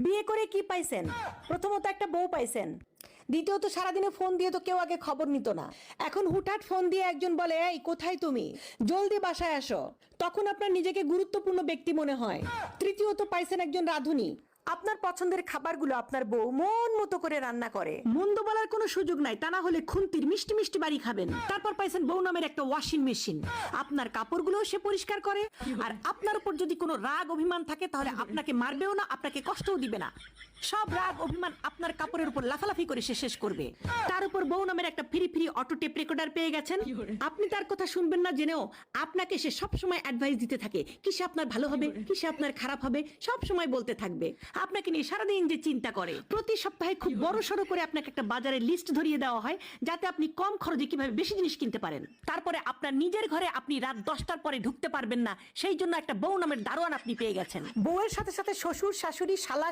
বিয়ে করে কি পাইছেন? প্রথমত একটা বউ পাইছেন, দ্বিতীয়ত সারাদিনে ফোন দিয়ে তো কেউ আগে খবর নিত না। এখন হুটহাট ফোন দিয়ে একজন বলে, এই কোথায় তুমি, জলদি বাসায় আসো, তখন আপনার নিজেকে গুরুত্বপূর্ণ ব্যক্তি মনে হয়। তৃতীয়ত পাইছেন একজন রাঁধুনি, আপনার পছন্দের খাবারগুলো আপনার বউ মন মতো করে রান্না করে, মন্দ বলার কোনো সুযোগ নাই, তা না হলে খুন্তির মিষ্টি মিষ্টি বাড়ি খাবেন। তারপর পাইছেন বউ নামের একটা ওয়াশিং মেশিন, আপনার কাপড়গুলো সে পরিষ্কার করে, আর আপনার উপর যদি কোনো রাগ অভিমান থাকে তাহলে আপনাকে মারবেও না, আপনাকে কষ্টও দিবে না। সব রাগ অভিমান আপনার কাপড়ের উপর লাফালাফি করে সে শেষ করবে। তার উপর বউ নামের একটা free free auto tape recorder পেয়ে গেছেন, আপনি তার কথা শুনবেন না জেনেও আপনাকে সে সব সময় অ্যাডভাইস দিতে থাকে, কিসে আপনার ভালো হবে, কিসে আপনার খারাপ হবে, সব সময় বলতে থাকবে। আপনাকে নিয়ে সারাদিন যে চিন্তা করে, প্রতি সপ্তাহে খুব বড় সড়ো করে আপনাকে একটা বাজারের লিস্ট ধরিয়ে দেওয়া হয় যাতে আপনি কম খরচে কিভাবে বেশি জিনিস কিনতে পারেন। তারপরে আপনার নিজের ঘরে আপনি রাত 10টার পরে ঢুকতে পারবেন না, সেই জন্য একটা বউ নামের দারোয়ান আপনি পেয়ে গেছেন। বউয়ের সাথে সাথে শ্বশুর শাশুড়ি শালা